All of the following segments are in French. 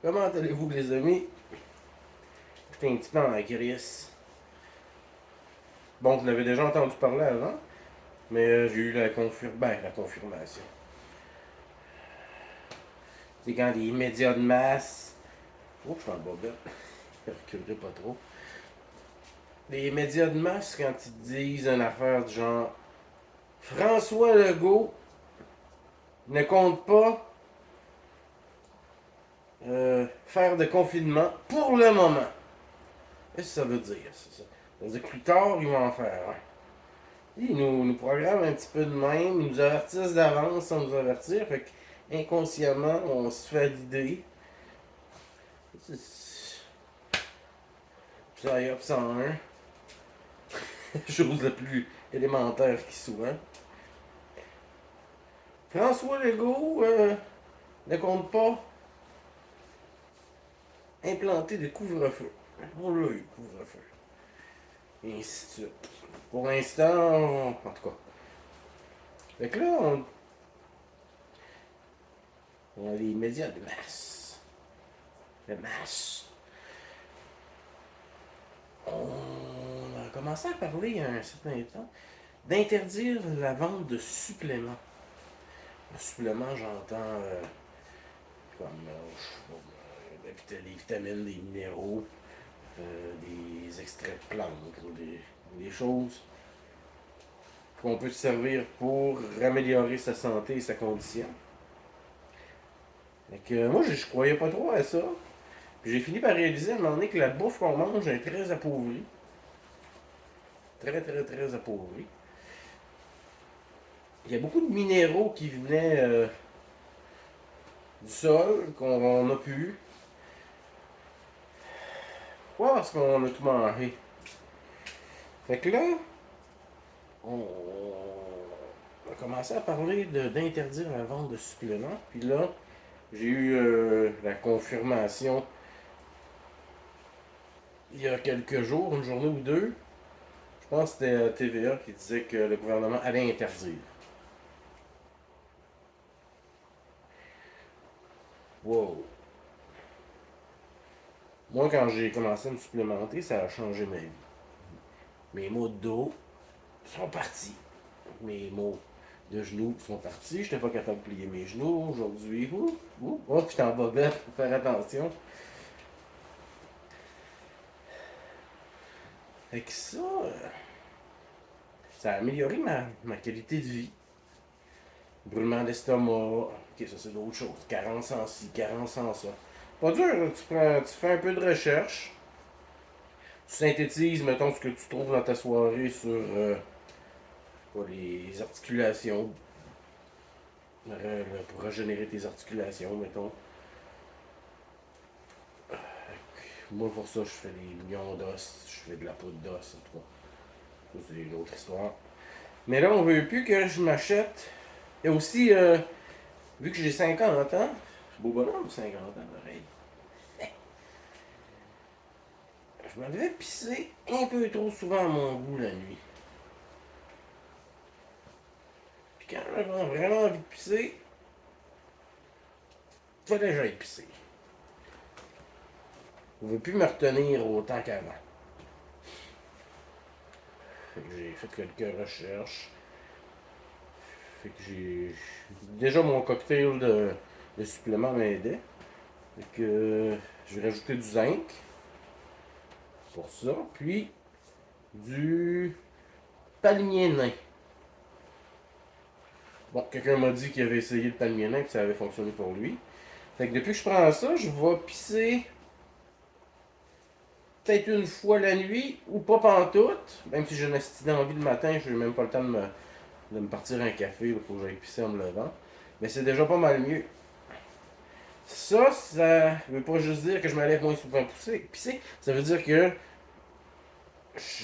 Comment allez-vous, les amis? J'étais un petit peu en crise. Bon, vous l'avez déjà entendu parler avant, mais j'ai eu la confirmation. C'est quand les médias de masse. Oh, je suis en bobette. Je reculerai pas trop. Les médias de masse, quand ils disent une affaire du genre François Legault ne compte pas faire de confinement pour le moment. Qu'est-ce que ça veut dire, ça? Ça veut dire que plus tard, ils vont en faire. Hein? Ils nous programment un petit peu de même, ils nous avertissent d'avance sans nous avertir, fait qu'inconsciemment, on se fait l'idée. Ça y est, 101, chose la plus élémentaire qui soit. François Legault ne compte pas implanter de couvre-feu. On l'a eu, couvre-feu. Et ainsi de suite. Pour l'instant, en tout cas. Fait que là, on a les médias de masse. De masse. On a commencé à parler il y a un certain temps d'interdire la vente de suppléments. Le supplément, j'entends comme les vitamines, des minéraux, des extraits de plantes, ou des choses qu'on peut se servir pour améliorer sa santé et sa condition. Moi, je croyais pas trop à ça. Puis j'ai fini par réaliser à un moment donné que la bouffe qu'on mange est très appauvrie. Très, très, très appauvrie. Il y a beaucoup de minéraux qui venaient du sol, qu'on n'a plus. Pourquoi? Parce qu'on a tout mangé. Fait que là, on a commencé à parler d'interdire la vente de suppléments. Puis là, j'ai eu la confirmation il y a quelques jours, une journée ou deux. Je pense que c'était TVA qui disait que le gouvernement allait interdire. Wow. Moi, quand j'ai commencé à me supplémenter, ça a changé ma vie. Mes maux de dos sont partis. Mes maux de genoux sont partis. Je n'étais pas capable de plier mes genoux. Aujourd'hui, oh, j'étais en bobette, faut faire attention. Fait que ça a amélioré ma qualité de vie. Brûlement d'estomac, ok, ça c'est d'autres choses. Carence en ci, carence en ça. Pas dur, tu fais un peu de recherche. Tu synthétises, mettons, ce que tu trouves dans ta soirée sur les articulations. Pour régénérer tes articulations, mettons. Moi, pour ça, je fais des millions d'os. Je fais de la poudre d'os, en tout cas. Ça, c'est une autre histoire. Mais là, on veut plus que je m'achète. Et aussi, vu que j'ai 50 ans, c'est beau bonhomme, 50 ans, pareil. Je me devais pisser un peu trop souvent à mon goût la nuit. Puis quand j'avais vraiment envie de pisser, il fallait que j'aille pisser. Je ne veux plus me retenir autant qu'avant. Fait que j'ai fait quelques recherches. Fait que j'ai. Déjà, mon cocktail de suppléments m'aidait. Fait que j'ai rajouté du zinc pour ça. Puis du palmier nain. Bon, quelqu'un m'a dit qu'il avait essayé le palmier nain et que ça avait fonctionné pour lui. Fait que depuis que je prends ça, je vais pisser peut-être une fois la nuit ou pas pantoute. Même si j'ai une petite envie le matin, je n'ai même pas le temps de me partir un café. Il faut que j'aille pisser en me levant. Mais c'est déjà pas mal mieux. Ça veut pas juste dire que je me lève moins souvent pisser. Ça veut dire que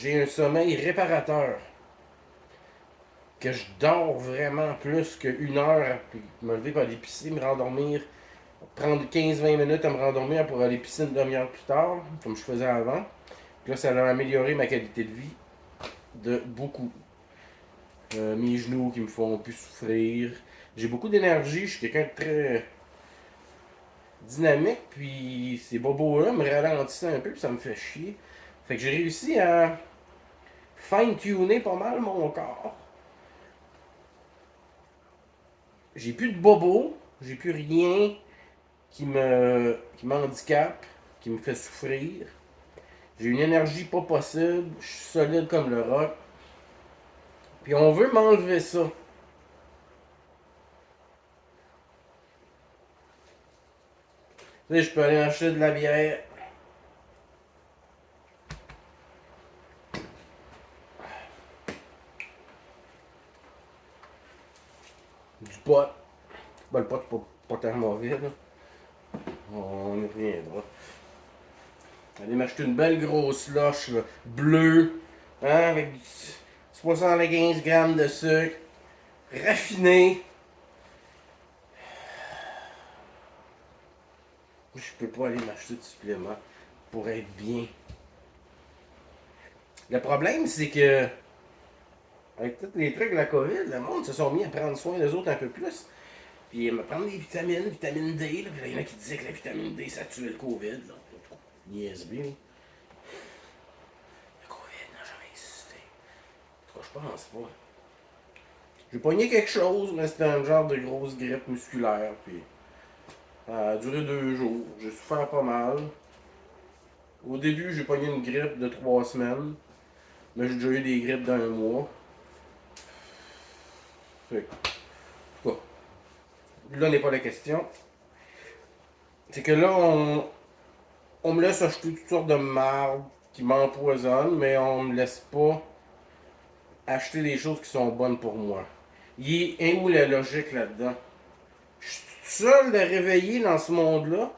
j'ai un sommeil réparateur. Que je dors vraiment plus qu'une heure, puis me lever pour aller pisser, me rendormir, prendre 15-20 minutes à me rendormir pour aller pisser une demi-heure plus tard, comme je faisais avant. Puis là, ça a amélioré ma qualité de vie de beaucoup. Mes genoux qui me font plus souffrir. J'ai beaucoup d'énergie, je suis quelqu'un de très dynamique, puis ces bobos-là me ralentissent un peu, puis ça me fait chier. Fait que j'ai réussi à fine-tuner pas mal mon corps. J'ai plus de bobos, j'ai plus rien qui m'handicape, qui me fait souffrir. J'ai une énergie pas possible, je suis solide comme le roc. Puis on veut m'enlever ça. Tu sais, je peux aller acheter de la bière. Du pot. Ben, le pot, c'est pas tellement vide. Là. On y reviendra. Aller m'acheter une belle grosse loche là, bleue, hein, avec 75 grammes de sucre, raffiné. Je peux pas aller m'acheter de suppléments pour être bien. Le problème, c'est que, avec tous les trucs de la COVID, le monde se sont mis à prendre soin des autres un peu plus. Puis me prendre des vitamines, vitamine D. Là, puis il y en a qui disaient que la vitamine D, ça tuait le COVID. Là. Niaise-bien. Le COVID n'a jamais existé. En tout cas, je pense pas. J'ai pogné quelque chose, mais c'était un genre de grosse grippe musculaire. Puis ça a duré 2 jours. J'ai souffert pas mal. Au début, j'ai pogné une grippe de 3 semaines. Mais j'ai déjà eu des grippes d'un mois. Fait que, en tout cas, là n'est pas la question. C'est que là, on me laisse acheter toutes sortes de marde qui m'empoisonnent, mais on me laisse pas acheter des choses qui sont bonnes pour moi. Il est où la logique là-dedans? Je suis tout seul de réveiller dans ce monde-là.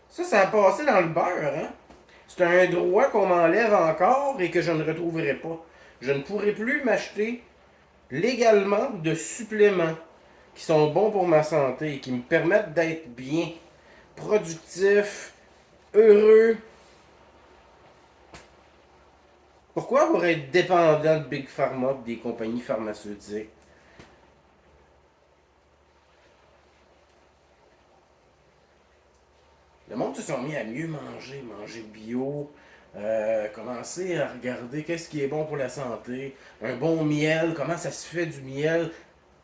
Ça a passé dans le beurre, hein? C'est un droit qu'on m'enlève encore et que je ne retrouverai pas. Je ne pourrai plus m'acheter légalement de suppléments qui sont bons pour ma santé et qui me permettent d'être bien, productif, heureux. Pourquoi pour être dépendant de Big Pharma et des compagnies pharmaceutiques? Le monde se sont mis à mieux manger, manger bio, commencer à regarder qu'est-ce qui est bon pour la santé, un bon miel, comment ça se fait du miel,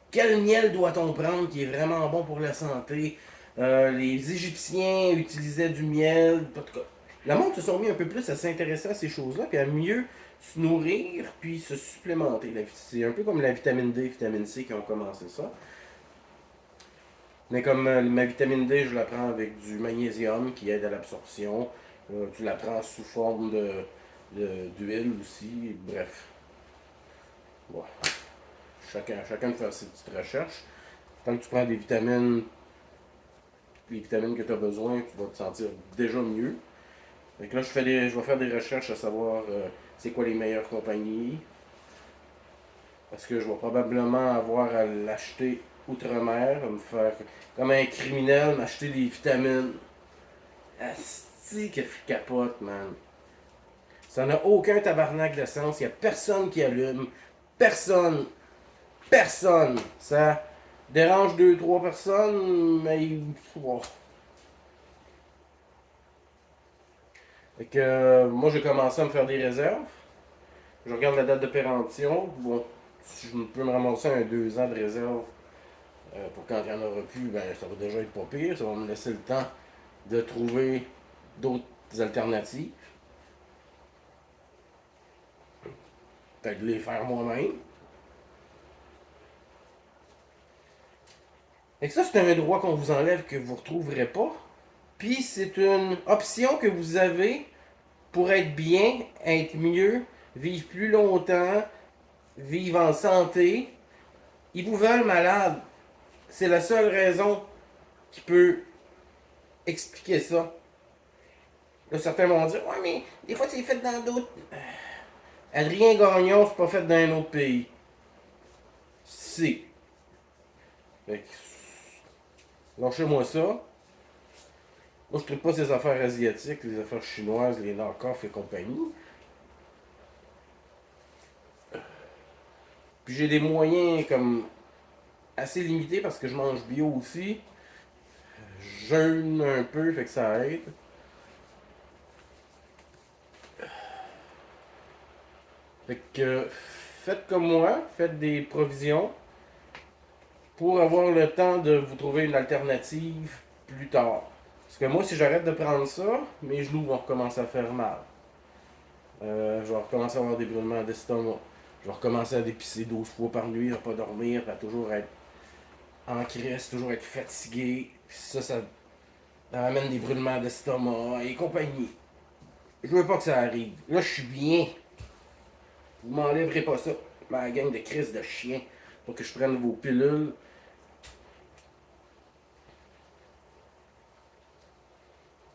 quel miel doit-on prendre qui est vraiment bon pour la santé. Les Égyptiens utilisaient du miel, en tout cas. Le monde se sont mis un peu plus à s'intéresser à ces choses-là, puis à mieux se nourrir, puis se supplémenter. C'est un peu comme la vitamine D, vitamine C qui ont commencé ça. Mais comme ma vitamine D, je la prends avec du magnésium qui aide à l'absorption. Tu la prends sous forme d'huile aussi. Bref. Ouais. Chacun fait ses petites recherches. Tant que tu prends des vitamines, les vitamines que tu as besoin, tu vas te sentir déjà mieux. Donc là, je vais faire des recherches à savoir c'est quoi les meilleures compagnies. Parce que je vais probablement avoir à l'acheter outre-mer, me faire comme un criminel, m'acheter des vitamines. Asti que je capote, man. Ça n'a aucun tabarnak de sens. Il n'y a personne qui allume. Personne. Personne. Ça dérange 2, 3 personnes, mais. Oh. Fait que moi, j'ai commencé à me faire des réserves. Je regarde la date de péremption. Bon, si je peux me ramasser un 2 ans de réserve pour quand il n'y en aura plus, ben ça va déjà être pas pire. Ça va me laisser le temps de trouver d'autres alternatives. Peut-être de les faire moi-même. Et ça, c'est un droit qu'on vous enlève que vous ne retrouverez pas. Puis c'est une option que vous avez pour être bien, être mieux, vivre plus longtemps, vivre en santé. Ils vous veulent malade. C'est la seule raison qui peut expliquer ça. Là, certains vont dire, ouais, mais des fois, c'est fait dans d'autres. Adrien Gagnon, c'est pas fait dans un autre pays. C'est. Fait que, lâchez-moi ça. Moi, je trouve pas ces affaires asiatiques, les affaires chinoises, les knock-off et compagnie. Puis j'ai des moyens comme assez limités parce que je mange bio aussi. jeûne un peu, fait que ça aide. Fait que faites comme moi, faites des provisions pour avoir le temps de vous trouver une alternative plus tard. Parce que moi, si j'arrête de prendre ça, mes genoux vont recommencer à faire mal. Je vais recommencer à avoir des brûlements d'estomac. Je vais recommencer à dépisser 12 fois par nuit, à pas dormir, à toujours être en crise, toujours être fatigué. Puis ça amène des brûlements d'estomac et compagnie. Je veux pas que ça arrive. Là, je suis bien. Vous m'enlèverez pas ça. Ma gang de crise de chiens. Pour que je prenne vos pilules.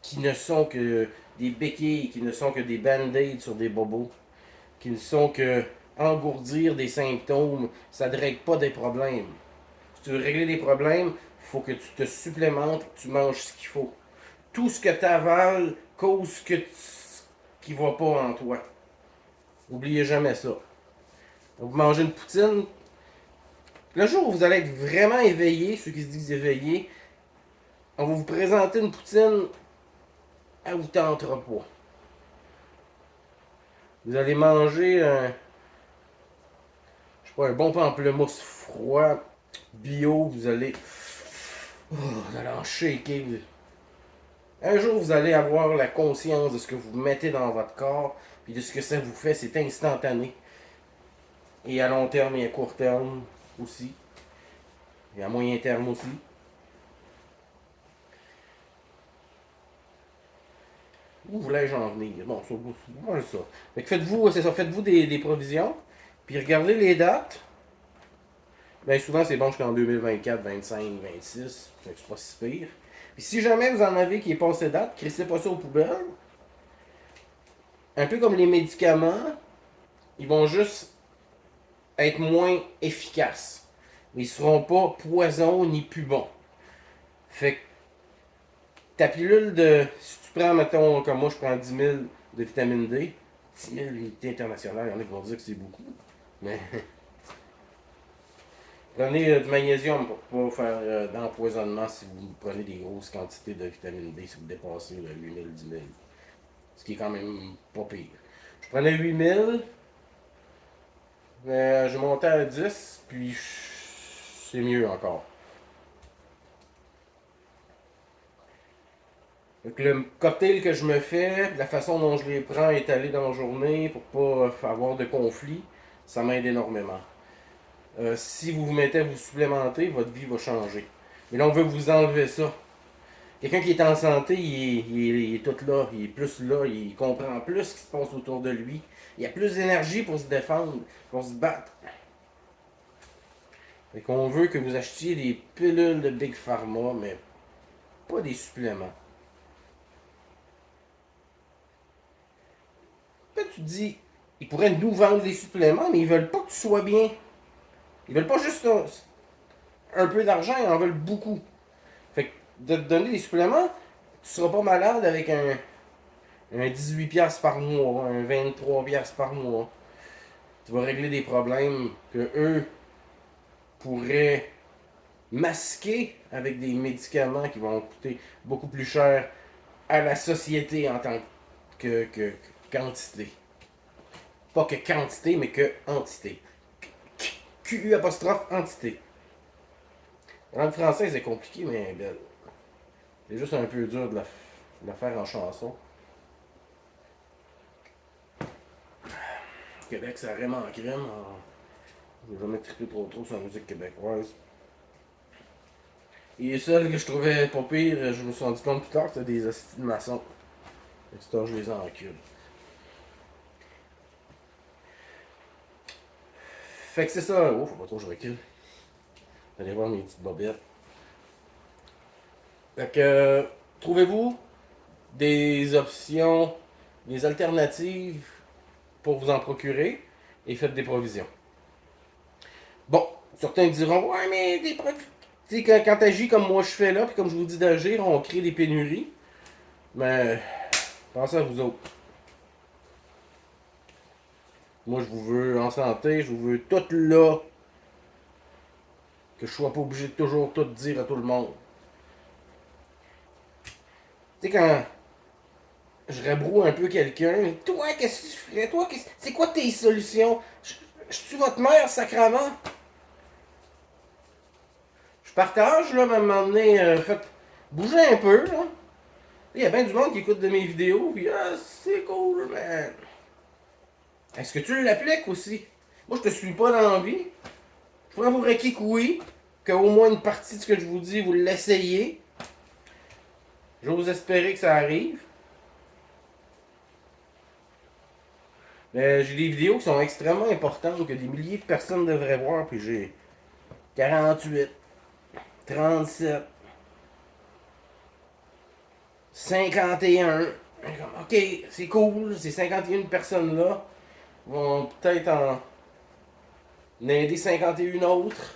Qui ne sont que des béquilles, qui ne sont que des band-aids sur des bobos. Qui ne sont que engourdir des symptômes. Ça ne règle pas des problèmes. Si tu veux régler des problèmes, il faut que tu te supplémentes, que tu manges ce qu'il faut. Tout ce que tu avales cause ce qui ne va pas en toi. N'oubliez jamais ça. Vous mangez une poutine. Le jour où vous allez être vraiment éveillé, ceux qui se disent éveillés, on va vous présenter une poutine, elle vous tentera pas. Vous allez manger je sais pas, un bon pamplemousse froid, bio, vous allez en shaker. Un jour, vous allez avoir la conscience de ce que vous mettez dans votre corps, puis de ce que ça vous fait, c'est instantané. Et à long terme et à court terme aussi. Et à moyen terme aussi. Où voulais-je en venir? Bon, c'est moi ça. Fait que faites-vous, c'est ça, faites-vous des provisions. Puis regardez les dates. Bien souvent c'est bon jusqu'en 2024, 25, 26. Fait que c'est pas si pire. Puis si jamais vous en avez qui est passé date, crissez pas ça aux poubelles. Un peu comme les médicaments, ils vont juste être moins efficaces. Ils seront pas poison ni plus bons. Fait que ta pilule de. Si tu prends, mettons, comme moi, je prends 10 000 de vitamine D, 10 000 unités internationales, il y en a qui vont dire que c'est beaucoup. Mais prenez du magnésium pour pas faire d'empoisonnement si vous prenez des grosses quantités de vitamine D, si vous dépassez le 8 000, 10 000. Ce qui est quand même pas pire. Je prenais 8 000, mais je montais à 10, puis c'est mieux encore. Donc le cocktail que je me fais, la façon dont je les prends étalés dans la journée pour pas avoir de conflit, ça m'aide énormément. Si vous vous mettez à vous supplémenter, votre vie va changer. Mais là, on veut vous enlever ça. Quelqu'un qui est en santé, il est tout là, il est plus là, il comprend plus ce qui se passe autour de lui. Il a plus d'énergie pour se défendre, pour se battre. Fait qu'on veut que vous achetiez des pilules de Big Pharma, mais pas des suppléments. Là, tu te dis, ils pourraient nous vendre des suppléments, mais ils veulent pas que tu sois bien. Ils veulent pas juste un peu d'argent, ils en veulent beaucoup. Fait que de te donner des suppléments, tu seras pas malade avec un 18$ par mois, un 23$ par mois. Tu vas régler des problèmes que eux pourraient masquer avec des médicaments qui vont coûter beaucoup plus cher à la société en tant que quantité. Pas que quantité, mais que entité. QU apostrophe entité. La langue française est compliquée, mais belle. C'est juste un peu dur de la faire en chanson. Québec, ça rime en crime. Je vais jamais triper trop sur la musique québécoise. Et celles que je trouvais pas pire, je me suis rendu compte plus tard que c'était des hosties de maçons. Fait que ça, je les encule. Fait que c'est ça. Oh, faut pas trop que je recule. Allez voir mes petites bobettes. Fait que, trouvez-vous des options, des alternatives pour vous en procurer et faites des provisions. Bon, certains diront, ouais, mais des provisions. Tu sais, quand t'agis comme moi je fais là, puis comme je vous dis d'agir, on crée des pénuries. Mais, pensez à vous autres. Moi, je vous veux en santé, je vous veux tout là. Que je sois pas obligé de toujours tout dire à tout le monde. Tu sais, quand je rebroue un peu quelqu'un, toi, qu'est-ce que tu ferais? Toi, c'est quoi tes solutions? Je suis votre mère, sacrament? Je partage, là, à un moment donné, faites bouger un peu, là. Il y a bien du monde qui écoute de mes vidéos, puis ah, c'est cool, man. Est-ce que tu l'appliques aussi? Moi, je te suis pas dans la vie. Je pourrais vous requis que oui, qu'au moins une partie de ce que je vous dis, vous l'essayez. J'ose espérer que ça arrive. Mais j'ai des vidéos qui sont extrêmement importantes, que des milliers de personnes devraient voir, puis j'ai 48, 37, 51. Ok, c'est cool, ces 51 personnes-là vont peut-être en aider 51 autres.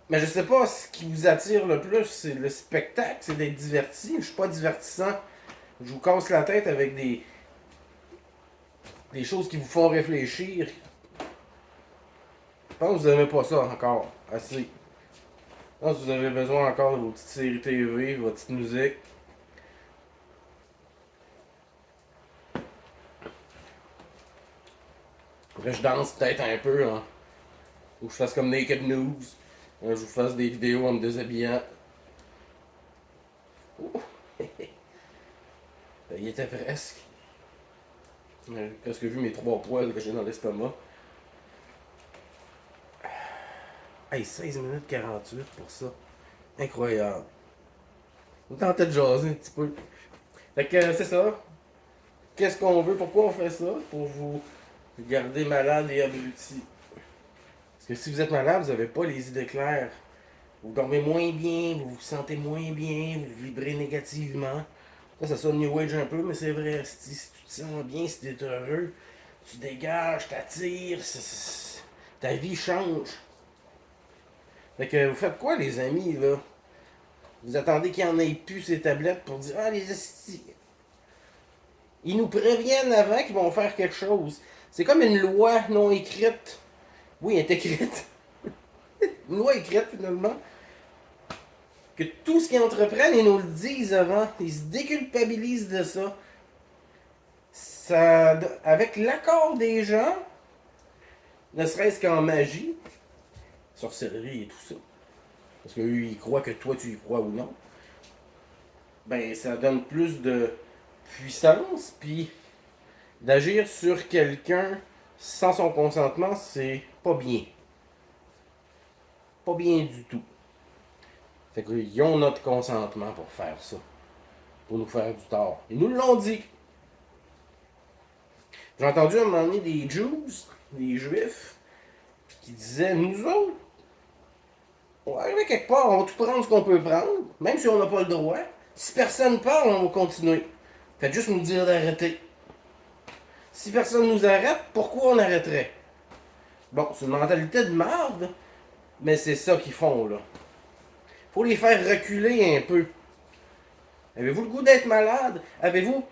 Mais je sais pas, ce qui vous attire le plus, c'est le spectacle, c'est d'être diverti. Je suis pas divertissant. Je vous casse la tête avec des choses qui vous font réfléchir. Je pense que vous n'aimez pas ça encore. Assez. Je pense que vous avez besoin encore de vos petites séries TV, votre petite musique. Après, je danse peut-être un peu, hein. Ou je fasse comme Naked News. Je vous fasse des vidéos en me déshabillant. Ouh. Il était presque. J'ai presque vu mes 3 poils que j'ai dans l'estomac. Hey, 16 minutes 48 pour ça. Incroyable. On tentait de jaser un petit peu. Fait que c'est ça. Qu'est-ce qu'on veut? Pourquoi on fait ça? Pour vous garder malade et abruti. Parce que si vous êtes malade, vous n'avez pas les idées claires. Vous dormez moins bien, vous vous sentez moins bien, vous vibrez négativement. Ça sonne New Age un peu, mais c'est vrai. Si tu te sens bien, si tu es heureux, tu dégages, t'attires, ta vie change. Fait que vous faites quoi, les amis, là? Vous attendez qu'il n'y en ait plus ces tablettes pour dire ah, les estis. Ils nous préviennent avant qu'ils vont faire quelque chose. C'est comme une loi non écrite. Oui, elle est écrite. Une loi écrite, finalement. Que tout ce qu'ils entreprennent, ils nous le disent avant. Ils se déculpabilisent de ça. Avec l'accord des gens, ne serait-ce qu'en magie, sorcellerie et tout ça, parce qu'eux, ils croient que toi, tu y crois ou non, ben, ça donne plus de puissance, puis d'agir sur quelqu'un sans son consentement, c'est pas bien. Pas bien du tout. Fait qu'ils ont notre consentement pour faire ça. Pour nous faire du tort. Ils nous l'ont dit. J'ai entendu à un moment donné des Jews, des Juifs, qui disaient, nous autres, on va arriver quelque part, on va tout prendre ce qu'on peut prendre, même si on n'a pas le droit. Si personne parle, on va continuer. Faites juste nous dire d'arrêter. Si personne nous arrête, pourquoi on arrêterait? Bon, c'est une mentalité de merde, mais c'est ça qu'ils font, là. Faut les faire reculer un peu. Avez-vous le goût d'être malade? Avez-vous...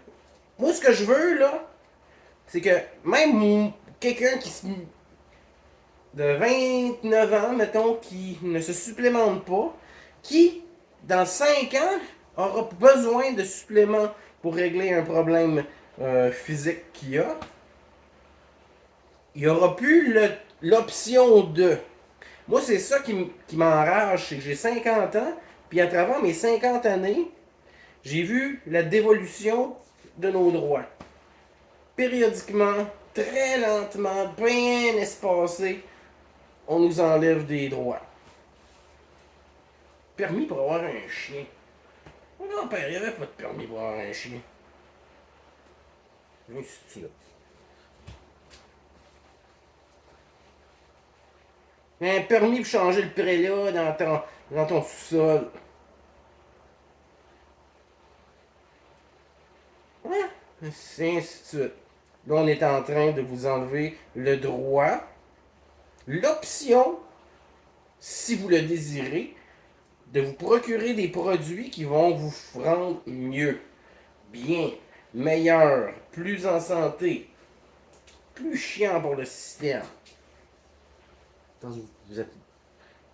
Moi, ce que je veux, là, c'est que même quelqu'un de 29 ans, mettons, qui ne se supplémente pas, qui, dans 5 ans, aura besoin de suppléments pour régler un problème physique qu'il a, il n'y aura plus l'option de. Moi, c'est ça qui m'enrage, c'est que j'ai 50 ans, puis à travers mes 50 années, j'ai vu la dévolution de nos droits. Périodiquement, très lentement, bien espacé, on nous enlève des droits. Permis pour avoir un chien. Mon grand-père, il n'y avait pas de permis pour avoir un chien. Là. Un permis pour changer le prélat dans ton sous-sol. Ouais. C'est ainsi de suite. Là, on est en train de vous enlever le droit, l'option, si vous le désirez, de vous procurer des produits qui vont vous rendre mieux, bien, meilleur, plus en santé, plus chiant pour le système.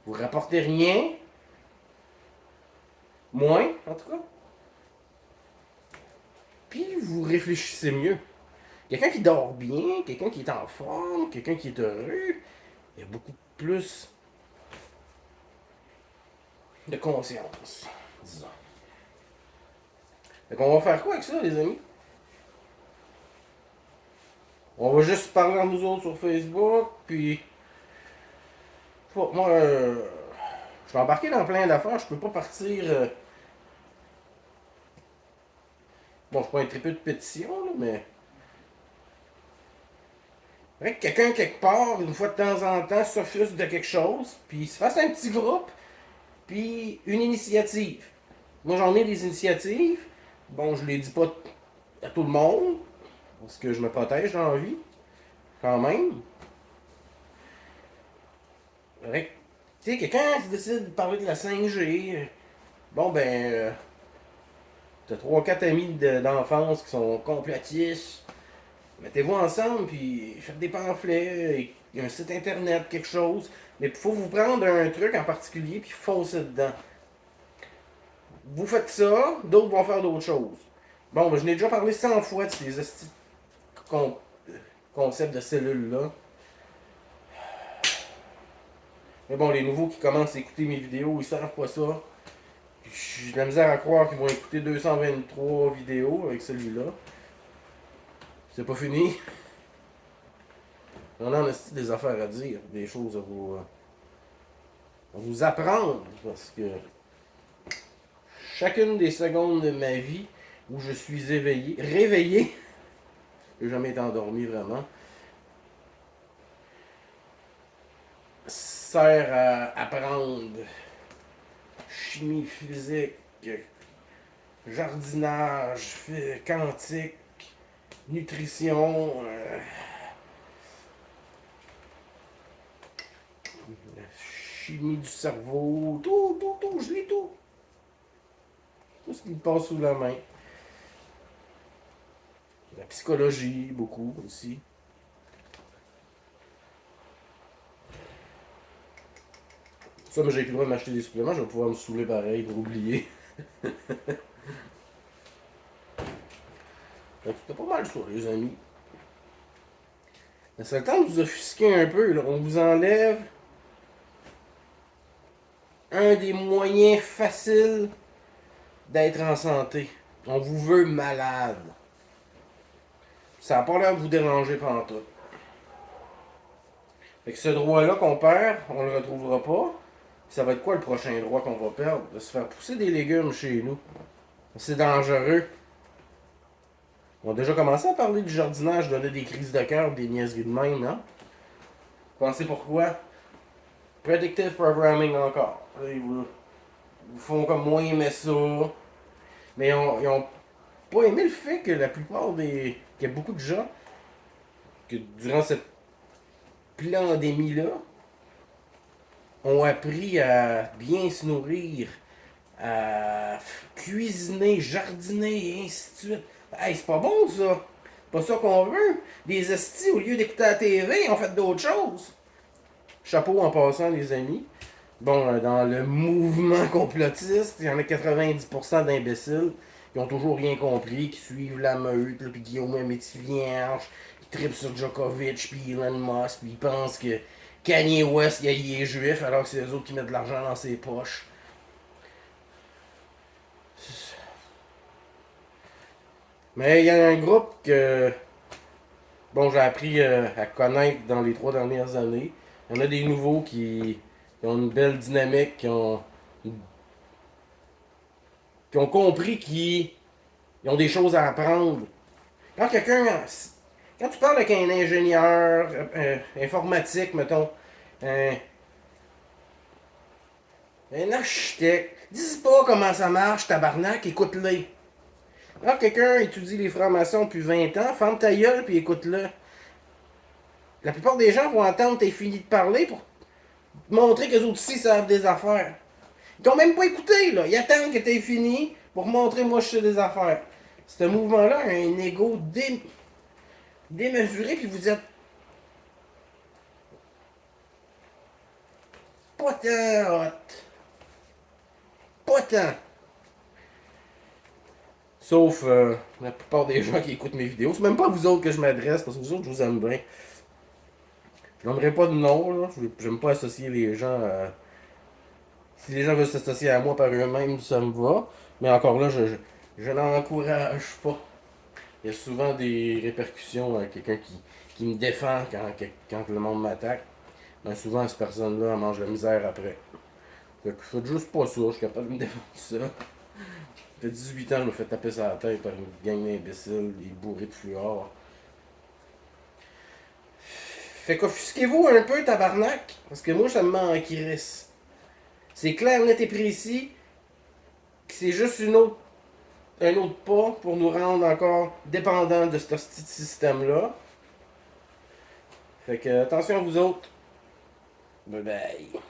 Vous rapportez rien, Moins, en tout cas. Puis vous réfléchissez mieux. Quelqu'un qui dort bien, quelqu'un qui est en forme, quelqu'un qui est heureux, il y a beaucoup plus de conscience, disons. Fait qu'on va faire quoi avec ça, les amis? On va juste parler entre nous autres sur Facebook, puis... Moi, je suis embarqué dans plein d'affaires, je peux pas partir... Bon, je suis pas un tripeux de pétition, là, mais... Faudrait que quelqu'un, quelque part, une fois de temps en temps, s'offusque de quelque chose, puis se fasse un petit groupe, puis une initiative. Moi, j'en ai des initiatives. Bon, je les dis pas à tout le monde, parce que je me protège dans la vie, quand même. Tu sais, quelqu'un qui décide de parler de la 5G, bon, ben, t'as 3-4 amis d'enfance qui sont complotistes. Mettez-vous ensemble, puis faites des pamphlets, un site internet, quelque chose. Mais il faut vous prendre un truc en particulier, puis foncer dedans. Vous faites ça, d'autres vont faire d'autres choses. Bon, ben, je n'ai déjà parlé 100 fois de ces concepts de cellules-là. Mais bon, les nouveaux qui commencent à écouter mes vidéos, ils savent pas ça. J'ai de la misère à croire qu'ils vont écouter 223 vidéos avec celui-là. C'est pas fini. On en a des affaires à dire, des choses à vous apprendre. Parce que chacune des secondes de ma vie où je suis réveillé, j'ai jamais été endormi vraiment, sert à apprendre chimie, physique, jardinage, quantique, nutrition, chimie du cerveau, tout, je lis tout. Tout ce qui me passe sous la main. La psychologie, beaucoup aussi. Ça, mais j'ai plus le droit de m'acheter des suppléments, je vais pouvoir me saouler pareil pour oublier. C'était pas mal ça, les amis. Mais c'est le temps de vous offusquer un peu. Là. On vous enlève un des moyens faciles d'être en santé. On vous veut malade. Ça n'a pas l'air de vous déranger pendant tout. Fait que ce droit-là qu'on perd, on le retrouvera pas. Ça va être quoi le prochain droit qu'on va perdre? De se faire pousser des légumes chez nous. C'est dangereux. On a déjà commencé à parler du jardinage, donner des crises de cœur, des niaiseries de même, non? Pensez pourquoi? Predictive programming encore. Ils vous font comme moi aimer ça. Mais ils ont pas aimé le fait que la plupart des. Qu'il y a beaucoup de gens que durant cette pandémie-là ont appris à bien se nourrir, à cuisiner, jardiner et ainsi de suite. Hey, c'est pas bon ça! C'est pas ça qu'on veut! Des estis, au lieu d'écouter la TV, ont fait d'autres choses! Chapeau en passant, les amis. Bon, dans le mouvement complotiste, il y en a 90% d'imbéciles qui ont toujours rien compris, qui suivent la meute, puis qui ont même été vierge, qui trippent sur Djokovic, puis Elon Musk, puis ils pensent que Kanye West, il est juif, alors que c'est eux autres qui mettent de l'argent dans ses poches. Mais il y a un groupe que, bon, j'ai appris à connaître dans les 3 dernières années. Il y en a des nouveaux qui ont une belle dynamique, qui ont compris qu'ils ont des choses à apprendre. Quand quelqu'un. Quand tu parles avec un ingénieur informatique, mettons, un, un architecte, dis pas comment ça marche, tabarnak, écoute-le. Quand quelqu'un étudie les francs-maçons depuis 20 ans, ferme ta gueule puis écoute-le. La plupart des gens vont attendre que t'aies fini de parler pour te montrer que les autres aussi savent des affaires. Ils t'ont même pas écouté, là. Ils attendent que t'aies fini pour montrer moi je sais des affaires. Ce mouvement-là a un ego démesuré, puis vous êtes pas tant hot. Pas tant. Sauf la plupart des gens qui écoutent mes vidéos. C'est même pas à vous autres que je m'adresse, parce que vous autres, je vous aime bien. Je n'aimerais pas de nom, là. J'aime pas associer les gens à... Si les gens veulent s'associer à moi par eux-mêmes, ça me va. Mais encore là, je n'encourage pas. Il y a souvent des répercussions à quelqu'un qui me défend quand le monde m'attaque. Ben souvent, cette personne-là, elle mange la misère après. Fait que faites juste pas ça, je suis capable de me défendre ça. Ça fait 18 ans que je me fais taper sur la tête par une gang d'imbéciles, des bourrés de fluor. Fait qu'offusquez-vous un peu, tabarnak, parce que moi, ça me ment en crise. C'est clair, net et précis que c'est juste un autre pas pour nous rendre encore dépendants de ce petit système-là. Fait que attention à vous autres. Bye bye.